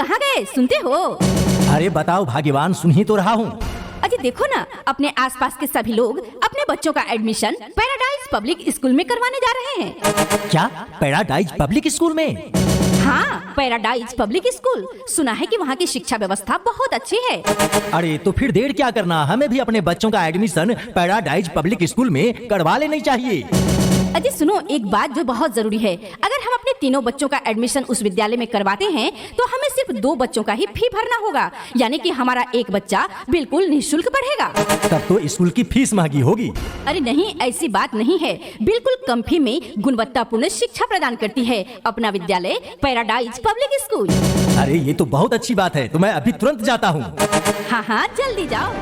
कहाँ गए, सुनते हो? अरे बताओ भाग्यवान, सुन ही तो रहा हूँ। अजी देखो ना, अपने आसपास के सभी लोग अपने बच्चों का एडमिशन पैराडाइज पब्लिक स्कूल में करवाने जा रहे हैं। क्या पैराडाइज पब्लिक स्कूल में? हाँ, पैराडाइज पब्लिक स्कूल। सुना है कि वहाँ की शिक्षा व्यवस्था बहुत अच्छी है। अरे तो फिर देर क्या करना, हमें भी अपने बच्चों का एडमिशन पैराडाइज पब्लिक स्कूल में करवा लेनी चाहिए। अजी सुनो, एक बात जो बहुत जरूरी है, अगर हम अपने तीनों बच्चों का एडमिशन उस विद्यालय में करवाते हैं तो हमें सिर्फ 2 बच्चों का ही फी भरना होगा, यानी कि हमारा एक बच्चा बिल्कुल निःशुल्क पढ़ेगा। तब तो स्कूल की फीस महंगी होगी। अरे नहीं, ऐसी बात नहीं है, बिल्कुल कम फी में गुणवत्तापूर्ण शिक्षा प्रदान करती है अपना विद्यालय पैराडाइज पब्लिक स्कूल। अरे ये तो बहुत अच्छी बात है, तो मैं अभी तुरंत जाता हूँ। हाँ हाँ, जल्दी जाओ।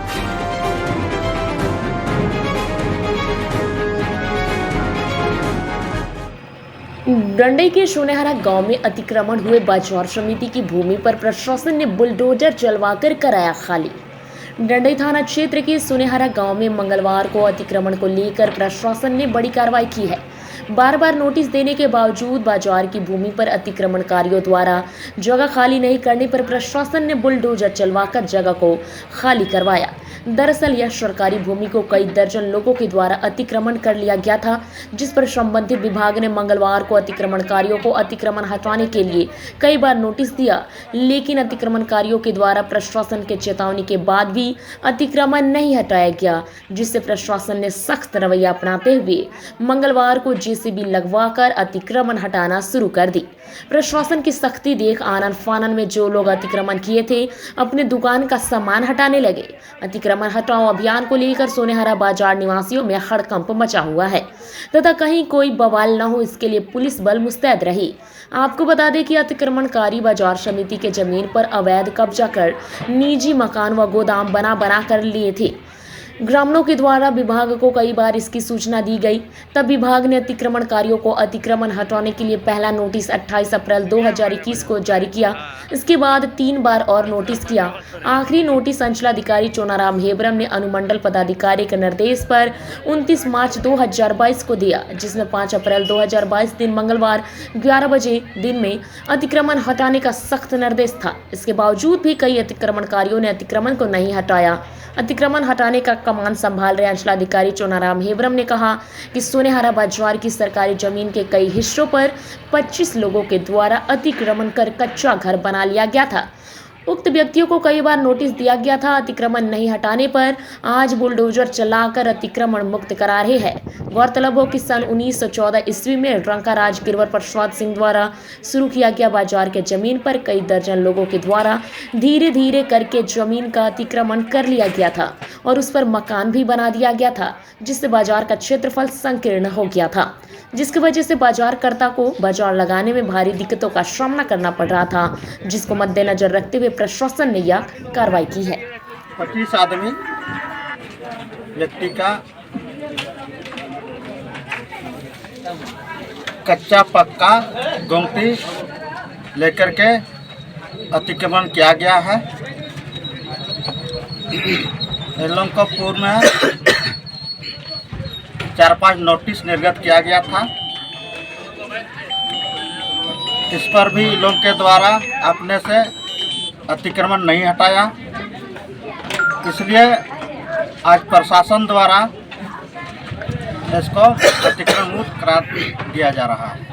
डंडई के सोनेहरा गांव में अतिक्रमण हुए बाजार समिति की भूमि पर प्रशासन ने बुलडोजर चलवाकर कराया खाली। डंडई थाना क्षेत्र के सोनेहरा गांव में मंगलवार को अतिक्रमण को लेकर प्रशासन ने बड़ी कार्रवाई की है। बार बार नोटिस देने के बावजूद बाजार की भूमि पर अतिक्रमणकारियों द्वारा जगह खाली नहीं करने पर प्रशासन ने बुलडोजर चलवाकर जगह को खाली करवाया। दरअसल यह सरकारी भूमि को कई दर्जन लोगों के द्वारा अतिक्रमण कर लिया गया था, जिस पर संबंधित विभाग ने मंगलवार को अतिक्रमणकारियों को अतिक्रमण हटाने के लिए कई बार नोटिस दिया, लेकिन अतिक्रमणकारियों के द्वारा प्रशासन के चेतावनी के बाद भी अतिक्रमण नहीं हटाया गया, जिससे प्रशासन ने सख्त रवैया अपनाते हुए मंगलवार को जेसीबी लगवाकर अतिक्रमण हटाना शुरू कर दी। प्रशासन की सख्ती देख आनन फानन में जो लोग अतिक्रमण किए थे अपने दुकान का सामान हटाने लगे। अतिक्रमण हटाओ अभियान को लेकर सोनेहरा बाजार निवासियों में हड़कंप मचा हुआ है तथा कहीं कोई बवाल न हो, इसके लिए पुलिस बल मुस्तैद रही। आपको बता दें कि अतिक्रमणकारी बाजार समिति के जमीन पर अवैध कब्जा कर निजी मकान व गोदाम बना कर लिए थे। ग्रामीणों के द्वारा विभाग को कई बार इसकी सूचना दी गई, तब विभाग ने अतिक्रमणकारियों को अतिक्रमण हटाने के लिए पहला नोटिस 28 अप्रैल 2021 को जारी किया। इसके बाद 3 बार और नोटिस किया। आखिरी नोटिस अंचलाधिकारी चोनाराम हेब्रम ने अनुमंडल पदाधिकारी के निर्देश पर 29 मार्च 2022 को दिया, जिसमें 5 अप्रैल 2022 दिन मंगलवार 11 बजे दिन में अतिक्रमण हटाने का सख्त निर्देश था। इसके बावजूद भी कई अतिक्रमणकारियों ने अतिक्रमण को नहीं हटाया। अतिक्रमण हटाने का कमान संभाल रहे अंचलाधिकारी चोनाराम हेब्रम ने कहा कि सोनेहरा बाजार की सरकारी जमीन के कई हिस्सों पर 25 लोगों के द्वारा अतिक्रमण कर कच्चा घर बना लिया गया था। उक्त व्यक्तियों को कई बार नोटिस दिया गया था। अतिक्रमण नहीं हटाने पर आज बुलडोजर चलाकर अतिक्रमण मुक्त करा रहे हैं। गौरतलब हो कि सन 1914 ईस्वी में रंकाराज गिरवर प्रसाद सिंह द्वारा शुरू किया गया बाजार के जमीन पर कई दर्जन लोगों के द्वारा धीरे धीरे करके जमीन का अतिक्रमण कर लिया गया था और उस पर मकान भी बना दिया गया था, जिससे बाजार का क्षेत्रफल संकीर्ण हो गया था, जिसकी वजह से बाजारकर्ता को बाजार लगाने में भारी दिक्कतों का सामना करना पड़ रहा था, जिसको मद्देनजर रखते हुए प्रशासन ने यह कार्रवाई की है। 25 आदमी व्यक्ति का कच्चा पक्का गुमटी लेकर के अतिक्रमण किया गया है। इन लोगों को पूर्व में 4-5 नोटिस निर्गत किया गया था। इस पर भी लोगों के द्वारा अपने से अतिक्रमण नहीं हटाया, इसलिए आज प्रशासन द्वारा इसको अतिक्रमण मुक्त करा दिया जा रहा है।